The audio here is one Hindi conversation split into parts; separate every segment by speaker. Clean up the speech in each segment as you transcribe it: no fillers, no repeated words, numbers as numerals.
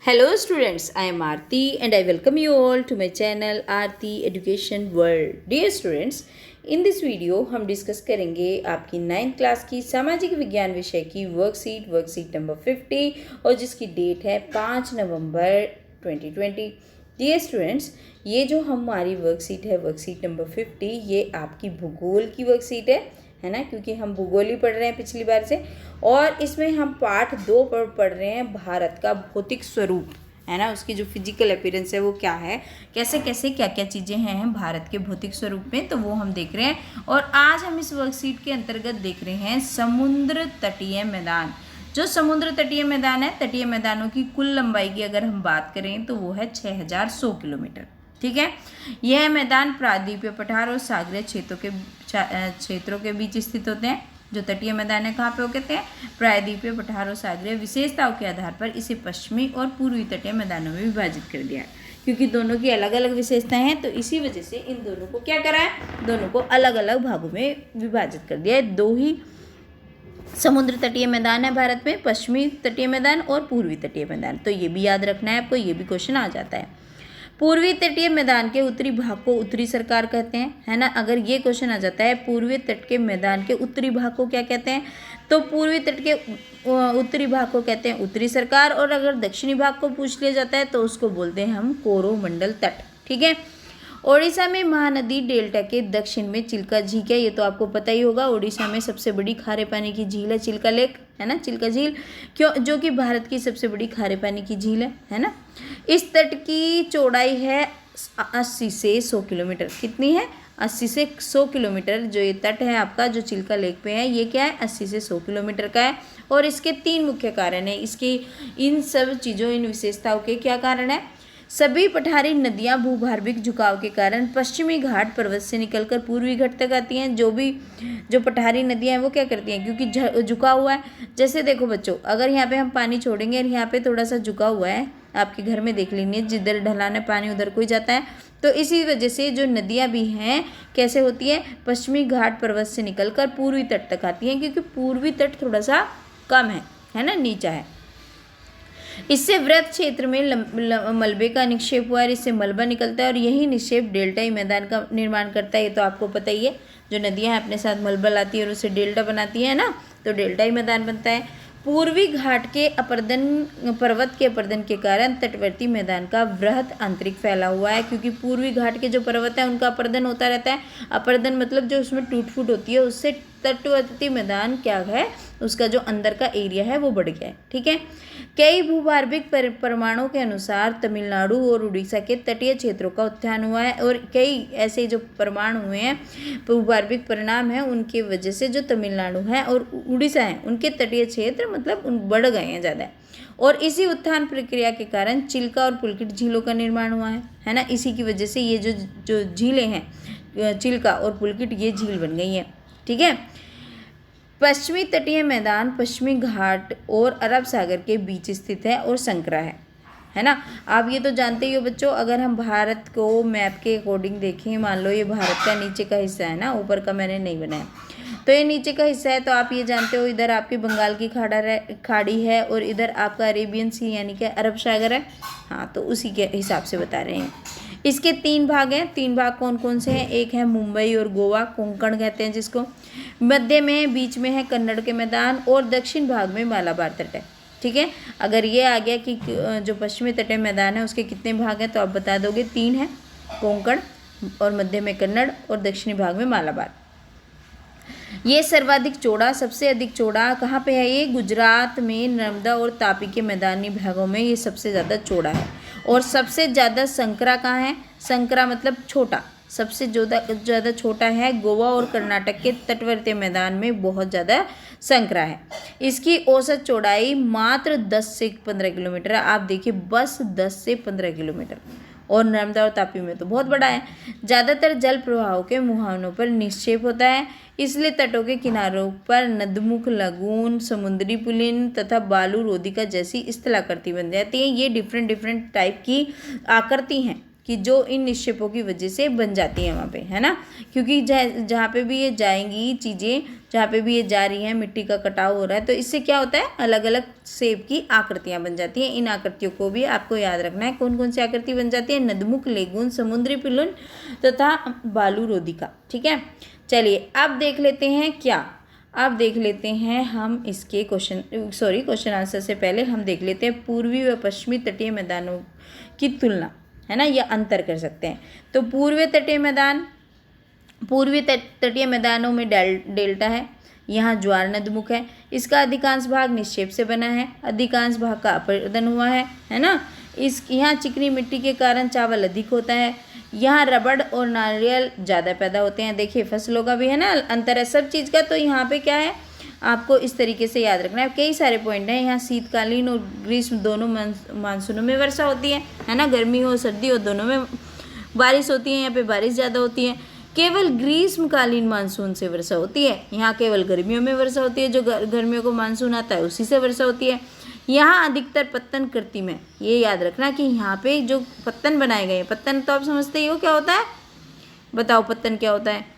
Speaker 1: Hello students, I am Aarti and I welcome you all to my channel Aarti Education World. Dear students, in this video हम डिस्कस करेंगे आपकी 9th क्लास की सामाजिक विज्ञान विषय की वर्कशीट नंबर 50 और जिसकी डेट है 5 नवंबर 2020. डियर स्टूडेंट्स, ये जो हमारी वर्कशीट है वर्कशीट नंबर 50, ये आपकी भूगोल की वर्कशीट है ना, क्योंकि हम भूगोल ही पढ़ रहे हैं पिछली बार से. और इसमें हम पार्ट 2 पर पढ़ रहे हैं भारत का भौतिक स्वरूप, है ना, उसकी जो फिजिकल अपीयरेंस है वो क्या है, कैसे कैसे क्या क्या चीज़ें हैं भारत के भौतिक स्वरूप में, तो वो हम देख रहे हैं. और आज हम इस वर्कशीट के अंतर्गत देख रहे हैं समुद्र तटीय मैदान. जो समुद्र तटीय मैदान है, तटीय मैदानों की कुल लंबाई की अगर हम बात करें तो वो है 6100 किलोमीटर. ठीक है, यह मैदान प्रायद्वीपीय पठार और सागरीय क्षेत्रों के बीच स्थित होते हैं. जो तटीय मैदान है कहाँ पे हो कहते हैं, प्रायद्वीपीय पठार और सागरीय विशेषताओं के आधार पर इसे पश्चिमी और पूर्वी तटीय मैदानों में विभाजित कर दिया है. क्योंकि दोनों की अलग अलग विशेषताएं हैं तो इसी वजह से इन दोनों को क्या करा है, दोनों को अलग अलग भागों में विभाजित कर दिया है. दो ही समुद्र तटीय मैदान है भारत में, पश्चिमी तटीय मैदान और पूर्वी तटीय मैदान. तो ये भी याद रखना है आपको, ये भी क्वेश्चन आ जाता है. पूर्वी तटीय मैदान के उत्तरी भाग को उत्तरी सरकार कहते हैं, है ना. अगर ये क्वेश्चन आ जाता है पूर्वी तट के मैदान के उत्तरी भाग को क्या कहते हैं, तो पूर्वी तट के उत्तरी भाग को कहते हैं उत्तरी सरकार. और अगर दक्षिणी भाग को पूछ लिया जाता है तो उसको बोलते हैं हम कोरोमंडल तट. ठीक है. ओडिशा में महानदी डेल्टा के दक्षिण में चिल्का झील है, ये तो आपको पता ही होगा. ओडिशा में सबसे बड़ी खारे पानी की झील है चिल्का लेक, है ना, चिल्का झील, क्यों, जो कि भारत की सबसे बड़ी खारे पानी की झील है ना. इस तट की चौड़ाई है 80 से 100 किलोमीटर. कितनी है, 80 से 100 किलोमीटर. जो ये तट है आपका जो चिल्का लेक पे है, ये क्या है, 80 से 100 किलोमीटर का है. और इसके 3 मुख्य कारण है. इसकी इन सब चीज़ों, इन विशेषताओं के क्या कारण है, सभी पठारी नदियां भूभार्विक झुकाव के कारण पश्चिमी घाट पर्वत से निकलकर पूर्वी घाट तक आती हैं. जो पठारी नदियां हैं वो क्या करती हैं, क्योंकि झुका हुआ है. जैसे देखो बच्चों, अगर यहाँ पे हम पानी छोड़ेंगे और यहाँ पे थोड़ा सा झुका हुआ है, आपके घर में देख लीजिए, जिधर ढलान है पानी उधर को ही जाता है. तो इसी वजह से जो नदियाँ भी हैं कैसे होती हैं, पश्चिमी घाट पर्वत से निकलकर पूर्वी तट तक आती हैं, क्योंकि पूर्वी तट थोड़ा सा कम है ना, नीचा है. इससे वृत्त क्षेत्र में मलबे का निक्षेप हुआ है, इससे मलबा निकलता है और यही निक्षेप डेल्टाई मैदान का निर्माण करता है. ये तो आपको पता ही है, जो नदियां हैं अपने साथ मलबा लाती है और उससे डेल्टा बनाती है ना, तो डेल्टाई मैदान बनता है. पूर्वी घाट के पर्वत के अपर्दन के कारण तटवर्ती मैदान का वृहद आंतरिक फैला हुआ है. क्योंकि पूर्वी घाट के जो पर्वत है उनका अपर्दन होता रहता है. अपर्दन मतलब जो उसमें टूट फूट होती है, उससे तटवर्ती मैदान क्या है, उसका जो अंदर का एरिया है वो बढ़ गया है. ठीक है. कई भूभार्विक प्रमाणों के अनुसार तमिलनाडु और उड़ीसा के तटीय क्षेत्रों का उत्थान हुआ है. और कई ऐसे जो प्रमाण हुए हैं, भूभार्विक परिणाम है, उनकी वजह से जो तमिलनाडु है और उड़ीसा है उनके तटीय क्षेत्र मतलब बढ़ गए हैं ज़्यादा. और इसी उत्थान प्रक्रिया के कारण चिल्का और पुलकित झीलों का निर्माण हुआ है ना. इसी की वजह से ये जो झीलें हैं, चिल्का और पुलकित, ये झील बन गई हैं. ठीक है. पश्चिमी तटीय मैदान पश्चिमी घाट और अरब सागर के बीच स्थित है और संकरा है ना. आप ये तो जानते ही हो बच्चों. अगर हम भारत को मैप के अकॉर्डिंग देखें, मान लो ये भारत का नीचे का हिस्सा है ना, ऊपर का मैंने नहीं बनाया, तो ये नीचे का हिस्सा है. तो आप ये जानते हो इधर आपकी बंगाल की खाड़ी है और इधर आपका अरेबियन सी यानी कि अरब सागर है. हाँ, तो उसी के हिसाब से बता रहे हैं. इसके 3 भाग हैं. 3 भाग कौन कौन से हैं, एक है मुंबई और गोवा, कोंकण कहते हैं जिसको. मध्य में, बीच में है कन्नड़ के मैदान और दक्षिण भाग में मालाबार तट है. ठीक है. अगर ये आ गया कि जो पश्चिमी तटीय मैदान है उसके कितने भाग हैं, तो आप बता दोगे 3 है, कोंकण और मध्य में कन्नड़ और दक्षिणी भाग में मालाबार. ये सर्वाधिक चौड़ा, सबसे अधिक चौड़ा कहाँ पे है, ये गुजरात में नर्मदा और तापी के मैदानी भागों में ये सबसे ज़्यादा चौड़ा है. और सबसे ज़्यादा संकरा कहाँ है, संकरा मतलब छोटा, सबसे ज़्यादा छोटा है गोवा और कर्नाटक के तटवर्ती मैदान में बहुत ज़्यादा संकरा है. इसकी औसत चौड़ाई मात्र 10 से 15 किलोमीटर है. आप देखिए, बस 10 से 15 किलोमीटर. और नर्मदा और तापी में तो बहुत बड़ा है. ज़्यादातर जल प्रवाहों के मुहानों पर निक्षेप होता है, इसलिए तटों के किनारों पर नदमुख, लगून, समुद्री पुलिन तथा बालू रोधिका जैसी स्थलाकृति बन जाती है. ये डिफरेंट टाइप की आकृति हैं. कि जो इन निक्षेपों की वजह से बन जाती हैं वहाँ पे, है ना। क्योंकि जहाँ पे भी ये जाएंगी चीज़ें, जहाँ पे भी ये जा रही हैं, मिट्टी का कटाव हो रहा है, तो इससे क्या होता है, अलग अलग शेप की आकृतियाँ बन जाती हैं। इन आकृतियों को भी आपको याद रखना है। कौन कौन सी आकृति बन जाती है? नदमुख, लेगून, समुद्री पिलुन तथा बालू रोदिका। ठीक है, चलिए अब देख लेते हैं क्या, अब देख लेते हैं हम इसके क्वेश्चन आंसर से पहले हम देख लेते हैं पूर्वी व पश्चिमी तटीय मैदानों की तुलना, है ना, या अंतर कर सकते हैं। तो पूर्वी तटीय मैदानों में डेल्टा है, यहाँ ज्वार नदमुख है, इसका अधिकांश भाग निक्षेप से बना है, अधिकांश भाग का अपरदन हुआ है ना। यहाँ चिकनी मिट्टी के कारण चावल अधिक होता है, यहाँ रबड़ और नारियल ज़्यादा पैदा होते हैं। देखिए फसलों का भी है ना अंतर है, सब चीज़ का। तो यहाँ पे क्या है, आपको इस तरीके से याद रखना है। कई सारे पॉइंट हैं। यहाँ शीतकालीन और ग्रीष्म दोनों मानसूनों में वर्षा होती है ना, गर्मी हो सर्दी हो दोनों में बारिश होती है। यहाँ पे बारिश ज़्यादा होती है। केवल ग्रीष्मकालीन मानसून से वर्षा होती है, यहाँ केवल गर्मियों में वर्षा होती है। जो गर्मियों को मानसून आता है उसी से वर्षा होती है। यहाँ अधिकतर पत्तन कृत्रिम है, ये याद रखना कि यहाँ पे जो पत्तन बनाए गए हैं, पत्तन तो आप समझते ही हो क्या होता है, बताओ पत्तन क्या होता है।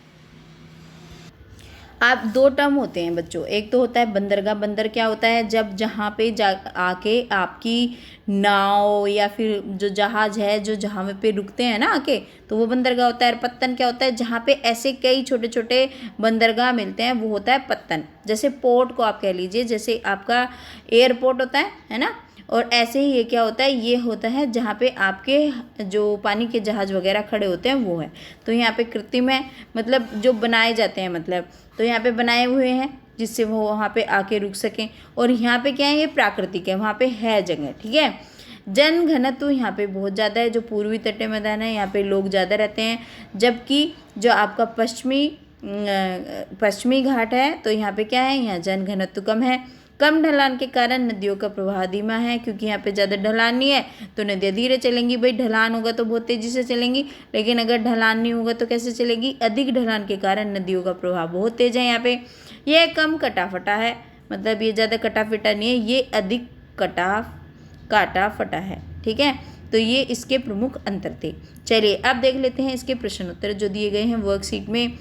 Speaker 1: आप दो टर्म होते हैं बच्चों, एक तो होता है बंदरगाह। बंदर क्या होता है, जब जहाँ पे आके आपकी नाव या फिर जो जहाज है जो जहाँ पे रुकते हैं ना आके, तो वो बंदरगाह होता है। और पत्तन क्या होता है, जहाँ पे ऐसे कई छोटे छोटे बंदरगाह मिलते हैं वो होता है पत्तन। जैसे पोर्ट को आप कह लीजिए, जैसे आपका एयरपोर्ट होता है ना। और ऐसे ही ये क्या होता है, ये होता है जहाँ पे आपके जो पानी के जहाज वगैरह खड़े होते हैं वो है। तो यहाँ पे कृत्रिम है, मतलब जो बनाए जाते हैं, मतलब तो यहाँ पे बनाए हुए हैं जिससे वो वहाँ पे आके रुक सकें। और यहाँ पे क्या है, ये प्राकृतिक है, वहाँ पे है जगह। ठीक है, जन घनत्व यहाँ पे बहुत ज़्यादा है। जो पूर्वी तटीय मैदान है यहाँ पे लोग ज़्यादा रहते हैं, जबकि जो आपका पश्चिमी घाट है तो यहाँ पे क्या है, यहाँ जन घनत्व कम है। कम ढलान के कारण नदियों का प्रवाह धीमा है, क्योंकि यहाँ पे ज़्यादा ढलान नहीं है तो नदियाँ धीरे चलेंगी। भाई ढलान होगा तो बहुत तेज़ी से चलेंगी, लेकिन अगर ढलान नहीं होगा तो कैसे चलेगी, अधिक ढलान के कारण नदियों का प्रवाह बहुत तेज़ है। यहाँ पे यह कम कटाफटा है, मतलब ये ज़्यादा कटाफटा नहीं है, ये अधिक काटा फटा है। ठीक है, तो ये इसके प्रमुख अंतर थे। चलिए अब देख लेते हैं इसके प्रश्न उत्तर जो दिए गए हैं वर्कशीट में।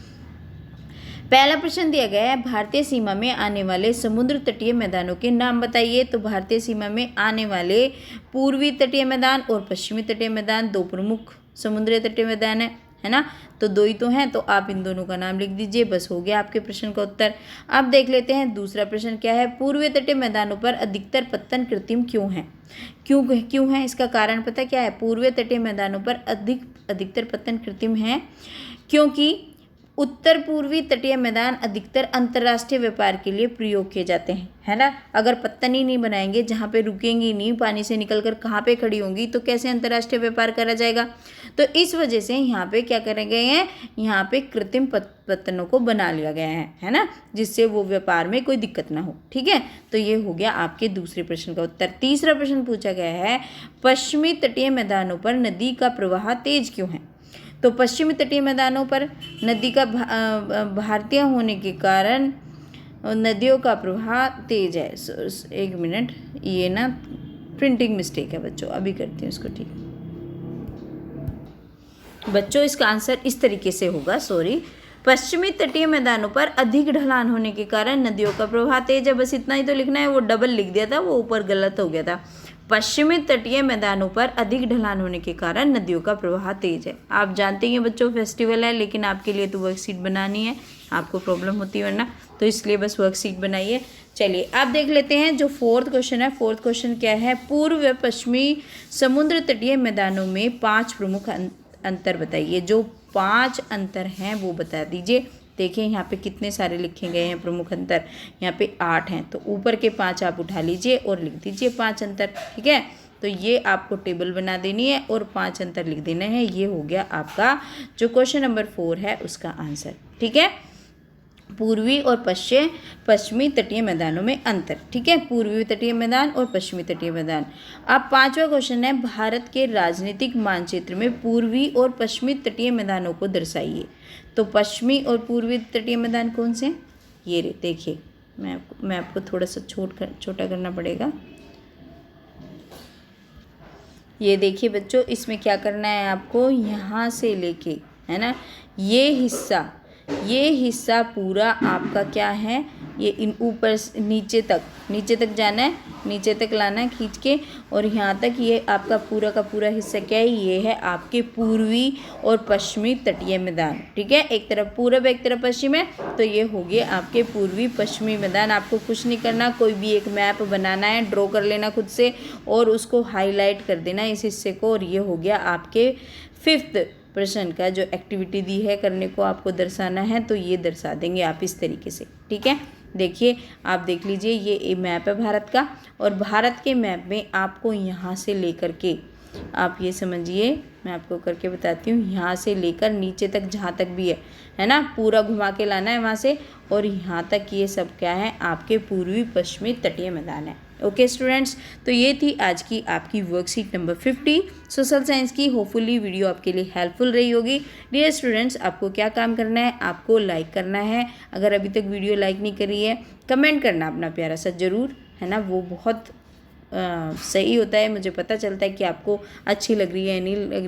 Speaker 1: पहला प्रश्न दिया गया है, भारतीय सीमा में आने वाले समुद्र तटीय मैदानों के नाम बताइए। तो भारतीय सीमा में आने वाले पूर्वी तटीय मैदान और पश्चिमी तटीय मैदान दो प्रमुख समुद्री तटीय मैदान है ना। तो दो ही तो हैं, तो आप इन दोनों का नाम लिख दीजिए, बस हो गया आपके प्रश्न का उत्तर। अब देख लेते हैं दूसरा प्रश्न क्या है, पूर्वी तटीय मैदानों पर अधिकतर पत्तन कृत्रिम क्यों है। क्यों है, इसका कारण पता क्या है। पूर्वी तटीय मैदानों पर अधिकतर पत्तन कृत्रिम है क्योंकि उत्तर पूर्वी तटीय मैदान अधिकतर अंतर्राष्ट्रीय व्यापार के लिए प्रयोग किए जाते हैं, है ना। अगर पत्तन ही नहीं बनाएंगे, जहाँ पे रुकेंगी नहीं, पानी से निकलकर कहाँ पे खड़ी होंगी, तो कैसे अंतर्राष्ट्रीय व्यापार करा जाएगा। तो इस वजह से यहाँ पे क्या करे गए हैं, यहाँ पे कृत्रिम पत्तनों को बना लिया गया है ना, जिससे वो व्यापार में कोई दिक्कत ना हो। ठीक है, तो ये हो गया आपके दूसरे प्रश्न का उत्तर। तीसरा प्रश्न पूछा गया है, पश्चिमी तटीय मैदानों पर नदी का प्रवाह तेज क्यों है। तो पश्चिमी तटीय मैदानों पर नदी का भारतीय होने के कारण नदियों का प्रवाह तेज है। एक मिनट, ये ना प्रिंटिंग मिस्टेक है बच्चों, अभी करती हूँ इसको ठीक। बच्चों इसका आंसर इस तरीके से होगा, पश्चिमी तटीय मैदानों पर अधिक ढलान होने के कारण नदियों का प्रवाह तेज है। बस इतना ही तो लिखना है, वो डबल लिख दिया था, वो ऊपर गलत हो गया था। पश्चिमी तटीय मैदानों पर अधिक ढलान होने के कारण नदियों का प्रवाह तेज है। आप जानते हैं बच्चों फेस्टिवल है, लेकिन आपके लिए तो वर्कशीट बनानी है, आपको प्रॉब्लम होती है वरना, तो इसलिए बस वर्कशीट बनाइए। चलिए अब देख लेते हैं जो फोर्थ क्वेश्चन है। फोर्थ क्वेश्चन क्या है, पूर्व व पश्चिमी समुद्र तटीय मैदानों में 5 प्रमुख अंतर बताइए। जो 5 अंतर हैं वो बता दीजिए। देखिए यहाँ पे कितने सारे लिखे गए हैं प्रमुख अंतर, यहाँ पे 8 हैं, तो ऊपर के 5 आप उठा लीजिए और लिख दीजिए 5 अंतर। ठीक है, तो ये आपको टेबल बना देनी है और 5 अंतर लिख देना है। ये हो गया आपका जो क्वेश्चन नंबर 4 है उसका आंसर। ठीक है, पूर्वी और पश्चिमी तटीय मैदानों में अंतर। ठीक है, पूर्वी तटीय मैदान और पश्चिमी तटीय मैदान। अब 5वां क्वेश्चन है, भारत के राजनीतिक मानचित्र में पूर्वी और पश्चिमी तटीय मैदानों को दर्शाइए। तो पश्चिमी और पूर्वी तटीय मैदान कौन से, ये रे देखिए, मैं आपको थोड़ा सा छोटा करना पड़ेगा। ये देखिए बच्चों, इसमें क्या करना है आपको, यहाँ से लेके, है ना, ये हिस्सा पूरा आपका क्या है, ये इन ऊपर नीचे तक जाना है, नीचे तक लाना है खींच के, और यहाँ तक ये आपका पूरा का पूरा हिस्सा क्या है, ये है आपके पूर्वी और पश्चिमी तटीय मैदान। ठीक है, एक तरफ पूरब एक तरफ पश्चिम है, तो ये हो गए आपके पूर्वी पश्चिमी मैदान। आपको कुछ नहीं करना, कोई भी एक मैप बनाना है, ड्रॉ कर लेना खुद से और उसको हाईलाइट कर देना इस हिस्से को, और ये हो गया आपके 5th प्रश्न का जो एक्टिविटी दी है करने को, आपको दर्शाना है, तो ये दर्शा देंगे आप इस तरीके से। ठीक है, देखिए आप देख लीजिए, ये मैप है भारत का, और भारत के मैप में आपको यहाँ से लेकर के, आप ये समझिए, मैं आपको करके बताती हूँ, यहाँ से लेकर नीचे तक जहाँ तक भी है ना, पूरा घुमा के लाना है वहाँ से, और यहाँ तक ये सब क्या है, आपके पूर्वी पश्चिमी तटीय मैदान है। ओके स्टूडेंट्स, तो ये थी आज की आपकी वर्कशीट नंबर 50 सोशल साइंस की। होपफुली वीडियो आपके लिए हेल्पफुल रही होगी। डियर स्टूडेंट्स, आपको क्या काम करना है, आपको लाइक करना है, अगर अभी तक वीडियो लाइक नहीं करी है, कमेंट करना अपना प्यारा सा ज़रूर, है ना, वो बहुत सही होता है, मुझे पता चलता है कि आपको अच्छी लग रही है नहीं लग